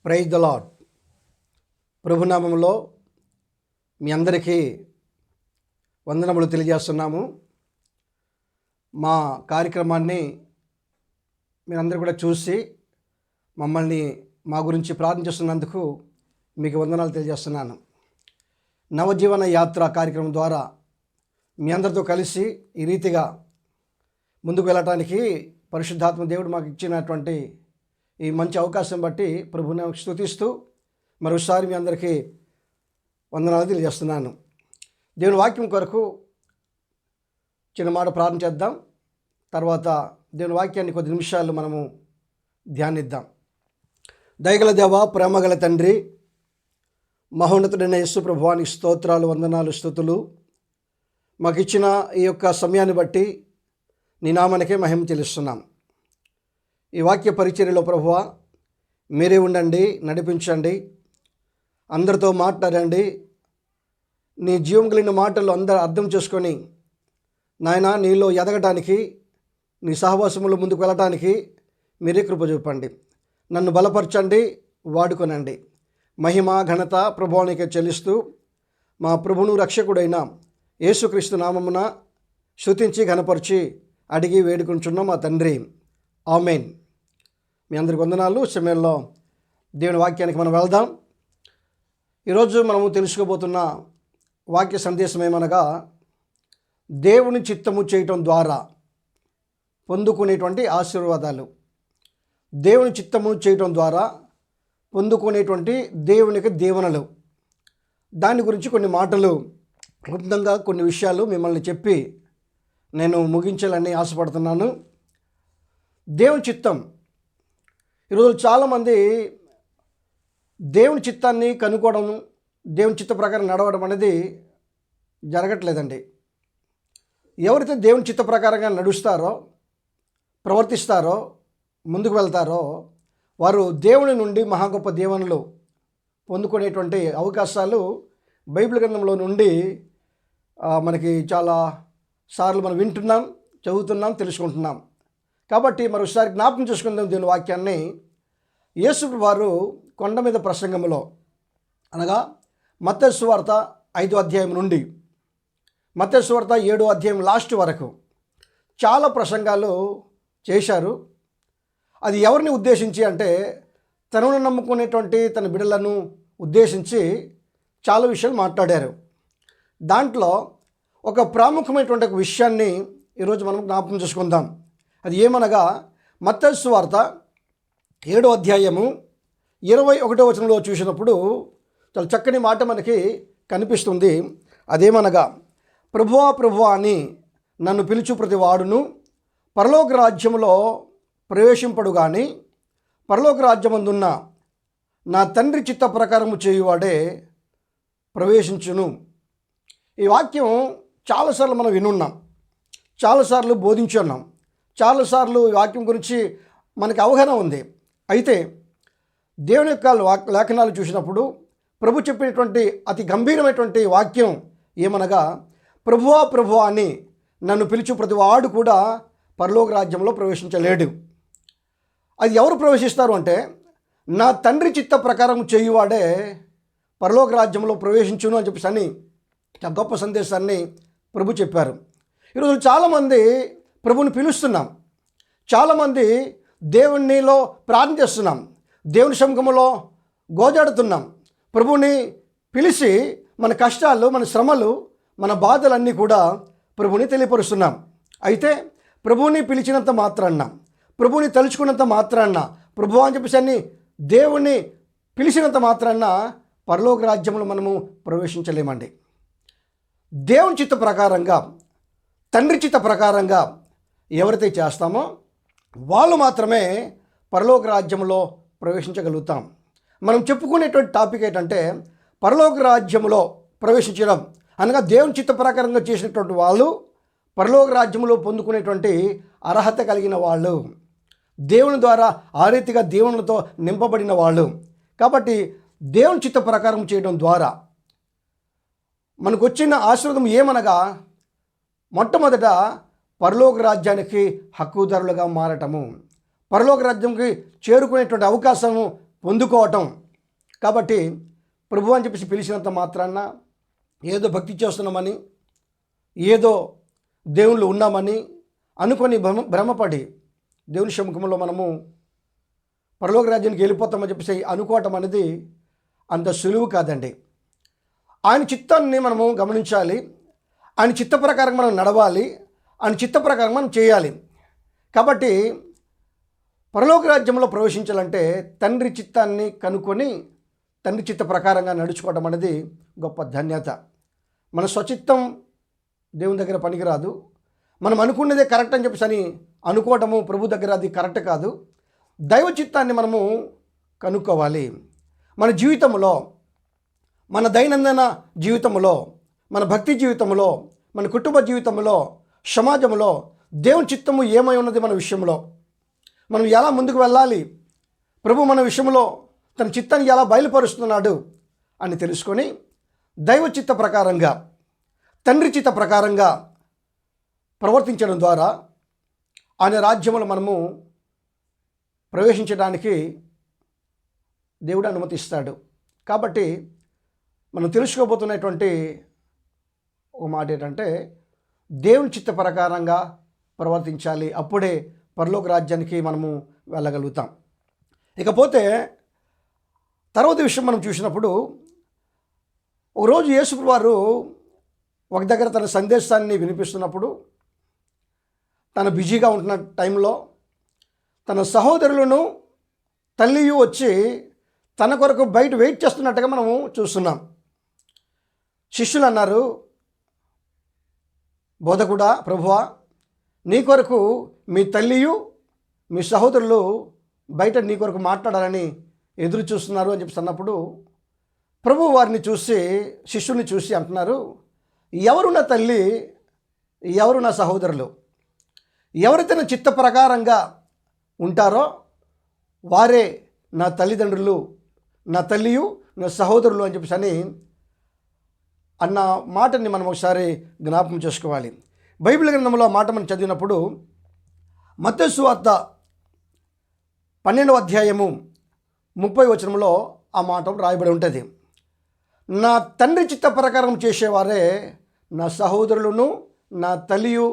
Praise the lord. ప్రభునామంలో మీ అందరికీ వందనములు తెలియజేస్తున్నాము. మా కార్యక్రమాన్ని మీరందరూ కూడా చూసి మమ్మల్ని మా గురించి ప్రార్థిస్తున్నందుకు మీకు వందనాలు తెలియజేస్తున్నాను. నవజీవన యాత్ర కార్యక్రమం ద్వారా మీ అందరితో కలిసి ఈ రీతిగా ముందుకు వెళ్ళటానికి పరిశుద్ధాత్మ దేవుడు మాకు ఇచ్చినటువంటి ఈ మంచి అవకాశం బట్టి ప్రభువుని స్తుతిస్తూ మరోసారి మీ అందరికీ వందనాలు తెలియజేస్తున్నాను. దేవుని వాక్యం కొరకు చిన్న మాట ప్రార్థన చేద్దాం. తర్వాత దేవుని వాక్యాన్ని కొద్ది నిమిషాలు మనము ధ్యానిద్దాం. దయగల దేవ, ప్రేమగల తండ్రి, మహోన్నతుడైన యేసు ప్రభువానికి స్తోత్రాలు, వందనాలు, స్తుతులు. మాకు ఇచ్చిన ఈ యొక్క సమయాన్ని బట్టి నీ నామానికే మహిమ చెల్లిస్తున్నాం. ఈ వాక్య పరిచర్యలో ప్రభువా మీరే ఉండండి, నడిపించండి, అందరితో మాట్లాడండి. నీ జీవం కలిగిన మాటలు అందరూ అర్థం చేసుకొని నాయన నీలో ఎదగటానికి, నీ సహవాసములో ముందుకు వెళ్ళటానికి మీరే కృప చూపండి. నన్ను బలపరచండి, వాడుకొనండి. మహిమ ఘనత ప్రభువానికే చెల్లిస్తూ మా ప్రభువును రక్షకుడైన యేసుక్రీస్తు నామమున స్తుతించి ఘనపరిచి అడిగి వేడుకుంటున్నాం మా తండ్రి, ఆమేన్. మీ అందరికి వందనాలు. సమయంలో దేవుని వాక్యానికి మనం వెళ్దాం. ఈరోజు మనము తెలుసుకోబోతున్న వాక్య సందేశం ఏమనగా, దేవుని చిత్తము చేయటం ద్వారా పొందుకునేటువంటి ఆశీర్వాదాలు. దేవుని చిత్తము చేయటం ద్వారా పొందుకునేటువంటి దేవునికి దీవెనలు. దాని గురించి కొన్ని మాటలు, క్లుప్తంగా కొన్ని విషయాలు మిమ్మల్ని చెప్పి నేను ముగించాలని ఆశపడుతున్నాను. దేవుని చిత్తం. ఈరోజు చాలామంది దేవుని చిత్తాన్ని కనుక్కోవడం, దేవుని చిత్త ప్రకారం నడవడం అనేది జరగట్లేదండి. ఎవరైతే దేవుని చిత్త ప్రకారంగా నడుస్తారో, ప్రవర్తిస్తారో, ముందుకు వెళ్తారో వారు దేవుని నుండి మహా గొప్ప దీవెనలు పొందుకునేటువంటి అవకాశాలు బైబిల్ గ్రంథంలో నుండి మనకి చాలా సార్లు మనం వింటున్నాం, చదువుతున్నాం, తెలుసుకుంటున్నాం. కాబట్టి మరోసారి జ్ఞాపకం చేసుకుందాం దీని వాక్యాన్ని. యేసు వారు కొండ మీద ప్రసంగంలో, అనగా మత్తయి సువార్త 5వ అధ్యాయం నుండి మత్తయి సువార్త 7వ అధ్యాయం లాస్ట్ వరకు చాలా ప్రసంగాలు చేశారు. అది ఎవరిని ఉద్దేశించి అంటే, తనను నమ్ముకునేటువంటి తన బిడ్డలను ఉద్దేశించి చాలా విషయాలు మాట్లాడారు. దాంట్లో ఒక ప్రాముఖ్యమైనటువంటి ఒక విషయాన్ని ఈరోజు మనం జ్ఞాపకం చేసుకుందాం. అది ఏమనగా, మత్తయి సువార్త 7వ అధ్యాయము 21వ వచనంలో చూసినప్పుడు చాలా చక్కని మాట మనకి కనిపిస్తుంది. అదేమనగా, ప్రభువా ప్రభువా అని నన్ను పిలుచు ప్రతి వాడును పరలోక రాజ్యములో ప్రవేశింపడు కానీ పరలోక రాజ్యమందున్న నా తండ్రి చిత్త ప్రకారము చేయువాడే ప్రవేశించును. ఈ వాక్యం చాలాసార్లు మనం వినున్నాం, చాలాసార్లు బోధించున్నాం, చాలాసార్లు ఈ వాక్యం గురించి మనకి అవగాహన ఉంది. అయితే దేవుని యొక్క లేఖనాలు చూసినప్పుడు ప్రభు చెప్పినటువంటి అతి గంభీరమైనటువంటి వాక్యం ఏమనగా, ప్రభువా ప్రభువా అని నన్ను పిలుచు ప్రతి వాడు కూడా పరలోక రాజ్యంలో ప్రవేశించలేడు. అది ఎవరు ప్రవేశిస్తారు అంటే, నా తండ్రి చిత్త ప్రకారం చేయువాడే పరలోక రాజ్యంలో ప్రవేశించును అని చెప్పేసి అని గొప్ప సందేశాన్ని ప్రభు చెప్పారు. ఈరోజు చాలామంది ప్రభుని పిలుస్తున్నాం, చాలామంది దేవునిలో ప్రార్థన చేస్తున్నాం, దేవుని సముఖంలో గోజాడుతున్నాం, ప్రభుని పిలిచి మన కష్టాలు, మన శ్రమలు, మన బాధలన్నీ కూడా ప్రభుని తెలియపరుస్తున్నాం. అయితే ప్రభుని పిలిచినంత మాత్రాన్న, ప్రభుని తలుచుకున్నంత మాత్రాన్న, ప్రభు అని చెప్పేసి అని దేవుణ్ణి పిలిచినంత మాత్రాన్న పరలోక రాజ్యంలో మనము ప్రవేశించలేమండి. దేవుని చిత్త ప్రకారంగా, తండ్రి చిత్త ప్రకారంగా ఎవరైతే చేస్తామో వాళ్ళు మాత్రమే పరలోక రాజ్యంలో ప్రవేశించగలుగుతాం. మనం చెప్పుకునేటువంటి టాపిక్ ఏంటంటే, పరలోక రాజ్యంలో ప్రవేశించడం అనగా దేవుని చిత్త ప్రకారంగా చేసినటువంటి వాళ్ళు పరలోక రాజ్యంలో పొందుకునేటువంటి అర్హత కలిగిన వాళ్ళు, దేవుని ద్వారా ఆ రీతిగా దేవునితో నింపబడిన వాళ్ళు. కాబట్టి దేవుని చిత్త ప్రకారం చేయడం ద్వారా మనకు వచ్చిన ఆశీర్వాదం ఏమనగా, మొట్టమొదట పరలోక రాజ్యానికి హక్కుదారులుగా మారటము, పరలోక రాజ్యంకి చేరుకునేటువంటి అవకాశము పొందుకోవటం. కాబట్టి ప్రభు అని చెప్పేసి పిలిచినంత మాత్రాన ఏదో భక్తి చేస్తున్నామని, ఏదో దేవుళ్ళు ఉన్నామని అనుకొని భ్రమపడి దేవుని సముఖంలో మనము పరలోక రాజ్యానికి వెళ్ళిపోతామని చెప్పేసి అనుకోవటం అనేది అంత సులువు కాదండి. ఆయన చిత్తాన్ని మనము గమనించాలి, ఆయన చిత్త ప్రకారం మనం నడవాలి, ఆయన చిత్త ప్రకారం మనం చేయాలి. కాబట్టి పరలోక రాజ్యంలో ప్రవేశించాలంటే తండ్రి చిత్తాన్ని కనుక్కొని తండ్రి చిత్త ప్రకారంగా నడుచుకోవడం అనేది గొప్ప ధన్యత. మన స్వచిత్తం దేవుని దగ్గర పనికిరాదు. మనం అనుకున్నదే కరెక్ట్ అని చెప్పేసి అని అనుకోవటము ప్రభు దగ్గర అది కరెక్ట్ కాదు. దైవ చిత్తాన్ని మనము కనుక్కోవాలి. మన జీవితంలో, మన దైనందిన జీవితంలో, మన భక్తి జీవితంలో, మన కుటుంబ జీవితంలో, సమాజంలో దేవుని చిత్తము ఏమై ఉన్నది మన విషయంలో, మనం ఎలా ముందుకు వెళ్ళాలి, ప్రభు మన విషయంలో తన చిత్తాన్ని ఎలా బయలుపరుస్తున్నాడు అని తెలుసుకొని దైవ చిత్త ప్రకారంగా, తండ్రి చిత్త ప్రకారంగా ప్రవర్తించడం ద్వారా ఆయన రాజ్యంలో మనము ప్రవేశించడానికి దేవుడు అనుమతిస్తాడు. కాబట్టి మనం తెలుసుకోబోతున్నటువంటి ఒక మాట ఏంటంటే దేవుని చిత్త ప్రకారంగా ప్రవర్తించాలి. అప్పుడే పరలోక రాజ్యానికి మనము వెళ్ళగలుగుతాం. ఇకపోతే తర్వాత విషయం మనం చూసినప్పుడు, ఒకరోజు యేసుప్రభువు వారు ఒక దగ్గర తన సందేశాన్ని వినిపిస్తున్నప్పుడు, తన బిజీగా ఉంటున్న టైంలో తన సహోదరులను తల్లియు వచ్చి తన కొరకు బయట వెయిట్ చేస్తున్నట్టుగా మనము చూస్తున్నాం. శిష్యులు అన్నారు, బోధకుడా, ప్రభువా, నీ కొరకు మీ తల్లియు మీ సహోదరులు బయట నీ కొరకు మాట్లాడాలని ఎదురు చూస్తున్నారు అని చెప్పి అన్నప్పుడు ప్రభు వారిని చూసి, శిష్యుల్ని చూసి అంటున్నారు, ఎవరు నా తల్లి, ఎవరు నా సహోదరులు? ఎవరైతే నా చిత్త ప్రకారంగా ఉంటారో వారే నా తల్లిదండ్రులు, నా తల్లియు నా సహోదరులు అని చెప్పేసి అని అన్న మాటని మనం ఒకసారి జ్ఞాపకం చేసుకోవాలి. బైబిల్ గ్రంథంలో ఆ మాట మనం చదివినప్పుడు మత్తయి సువార్త 12వ అధ్యాయము 30వ వచనంలో ఆ మాట రాయబడి ఉంటుంది. నా తండ్రి చిత్త ప్రకారం చేసేవారే నా సహోదరులను నా తల్లియు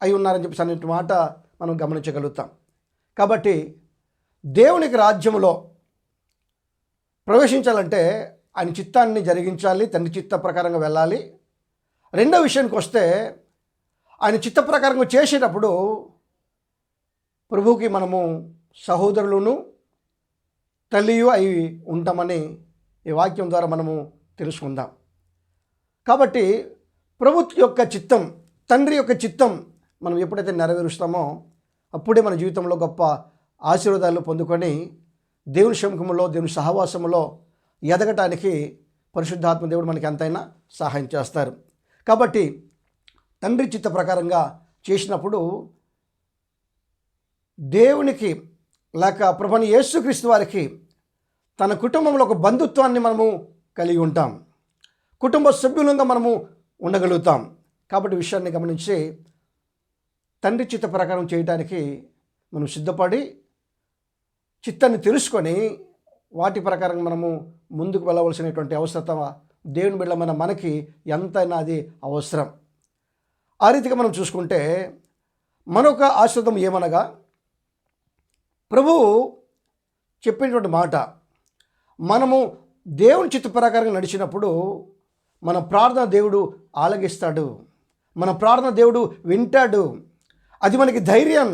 అయి ఉన్నారని చెప్పేసి అనే మాట మనం గమనించగలుగుతాం. కాబట్టి దేవునికి రాజ్యములో ప్రవేశించాలంటే ఆయన చిత్తాన్ని జరిగించాలి, తండ్రి చిత్త ప్రకారంగా వెళ్ళాలి. రెండో విషయానికి వస్తే, ఆయన చిత్త ప్రకారంగా చేసేటప్పుడు ప్రభువుకి మనము సహోదరులను తల్లియు అయి ఉంటామని ఈ వాక్యం ద్వారా మనము తెలుసుకుందాం. కాబట్టి ప్రభు యొక్క చిత్తం, తండ్రి యొక్క చిత్తం మనం ఎప్పుడైతే నెరవేరుస్తామో అప్పుడే మన జీవితంలో గొప్ప ఆశీర్వాదాలు పొందుకొని దేవుని సముఖంలో, దేవుని సహవాసంలో ఎదగటానికి పరిశుద్ధాత్మ దేవుడు మనకి ఎంతైనా సహాయం చేస్తారు. కాబట్టి తండ్రి చిత్త ప్రకారంగా చేసినప్పుడు దేవునికి లేక ప్రభుని యేసుక్రీస్తు వారికి తన కుటుంబంలో ఒక బంధుత్వాన్ని మనము కలిగి ఉంటాం, కుటుంబ సభ్యులంగా మనము ఉండగలుగుతాం. కాబట్టి విషయాన్ని గమనించి తండ్రి చిత్త ప్రకారం చేయడానికి మనం సిద్ధపడి చిత్తాన్ని తెలుసుకొని వాటి ప్రకారం మనము ముందుకు వెళ్ళవలసినటువంటి అవసరత దేవుని బిడ్డలమైన మనకి ఎంతైనా అది అవసరం. ఆ రీతిగా మనం చూసుకుంటే మరొక ఆశీర్వాదం ఏమనగా, ప్రభువు చెప్పినటువంటి మాట, మనము దేవుని చిత్త ప్రకారంగా నడిచినప్పుడు మన ప్రార్థన దేవుడు ఆలగిస్తాడు, మన ప్రార్థన దేవుడు వింటాడు. అది మనకి ధైర్యం.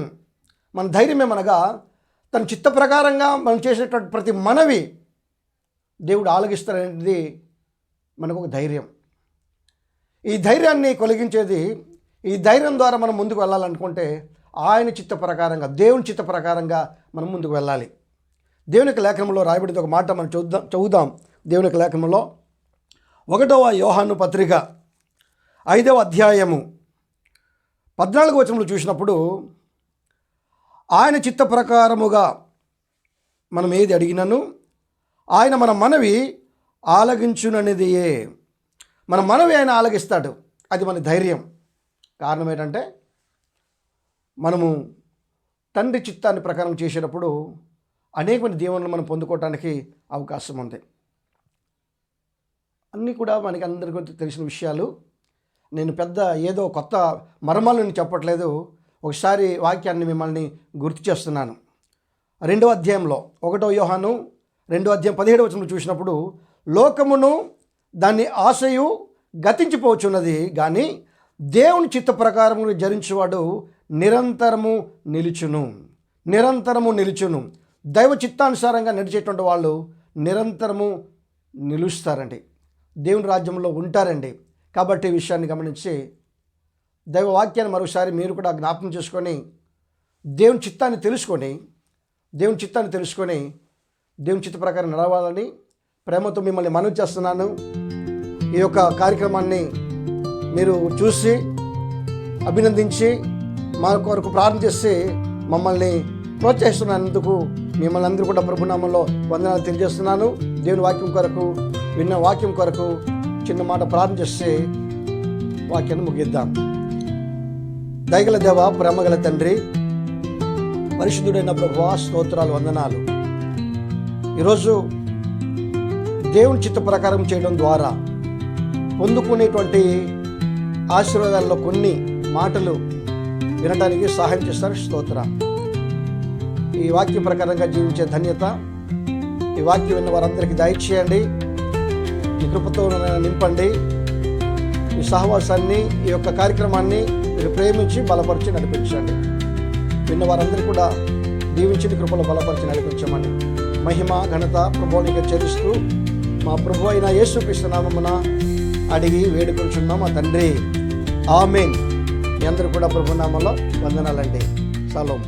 మన ధైర్యం ఏమనగా తన చిత్త ప్రకారంగా మనం చేసేటువంటి ప్రతి మనవి దేవుడు ఆలగిస్తాడనేది మనకు ఒక ధైర్యం. ఈ ధైర్యాన్ని కలిగించేది, ఈ ధైర్యం ద్వారా మనం ముందుకు వెళ్ళాలనుకుంటే ఆయన చిత్త ప్రకారంగా, దేవుని చిత్త ప్రకారంగా మనం ముందుకు వెళ్ళాలి. దేవుని యొక్క లేఖనంలో రాయబడిన ఒక మాట మనం చదువుదాం. దేవుని యొక్క లేఖనంలో 1వ యోహాను పత్రిక 5వ అధ్యాయము 14వ వచనంలో చూసినప్పుడు, ఆయన చిత్త ప్రకారముగా మనం ఏది అడిగినను ఆయన మన మనవి ఆలగించుననిదియే. మన మనవి ఆయన ఆలగిస్తాడు. అది మన ధైర్యం. కారణం ఏంటంటే మనము తండ్రి చిత్తాన్ని ప్రకారం చేసేటప్పుడు అనేకమైన దీవెనలు మనం పొందుకోవడానికి అవకాశం ఉంది. అన్నీ కూడా మనకి అందరికీ తెలిసిన విషయాలు. నేను పెద్ద ఏదో కొత్త మర్మాలను చెప్పట్లేదు. ఒకసారి వాక్యాన్ని మిమ్మల్ని గుర్తు చేస్తున్నాను. 2వ అధ్యాయంలో 1 యోహాను 2వ అధ్యాయం 17వ వచనం చూసినప్పుడు, లోకమును దాని ఆశయు గతించిపోచున్నది, కానీ దేవుని చిత్త ప్రకారము జరించువాడు నిరంతరము నిలుచును. దైవ చిత్తానుసారంగా నడిచేటువంటి వాళ్ళు నిరంతరము నిలుస్తారండి, దేవుని రాజ్యంలో ఉంటారండి. కాబట్టి ఈ విషయాన్ని గమనించి దైవ వాక్యాన్ని మరోసారి మీరు కూడా జ్ఞాపకం చేసుకొని దేవుని చిత్తాన్ని తెలుసుకొని దేవుని చిత్త ప్రకారం నడవాలని ప్రేమతో మిమ్మల్ని మనవి చేస్తున్నాను. ఈ యొక్క కార్యక్రమాన్ని మీరు చూసి అభినందించి మా కొరకు ప్రార్థన చేసి మమ్మల్ని ప్రోత్సహిస్తున్నందుకు మిమ్మల్ని అందరూ కూడా ప్రభునామంలో వందనాలు తెలియజేస్తున్నాను. దేవుని వాక్యం కొరకు, విన్న వాక్యం కొరకు చిన్న మాట ప్రార్థన చేసి వాక్యాన్ని ముగిద్దాం. దయగల దేవ, ప్రేమగల తండ్రి, పరిశుద్ధుడైన ప్రభువా, స్తోత్రాలు, వందనాలు. ఈరోజు దేవుని చిత్త ప్రకారం చేయడం ద్వారా పొందుకునేటువంటి ఆశీర్వాదాల్లో కొన్ని మాటలు వినడానికి సహాయం చేస్తారు. స్తోత్ర. ఈ వాక్యం ప్రకారంగా జీవించే ధన్యత ఈ వాక్యం విన్న వారందరికీ దయచేయండి. ఈ కృపతో నింపండి. ఈ సహవాసాన్ని, ఈ యొక్క కార్యక్రమాన్ని మీరు ప్రేమించి బలపరిచి నడిపించండి. విన్న వారందరికీ కూడా దీవించి కృపలో బలపరిచి నడిపించమని మహిమ ఘనత ప్రభువునికి చెల్లిస్తూ మా ప్రభు అయిన యేసుక్రీస్తు నామమున అడిగి వేడుకొంచున్నాం మా తండ్రి. ఆమేన్. మీ అందరూ కూడా ప్రభు నామంలో వందనాలండి. సలోం.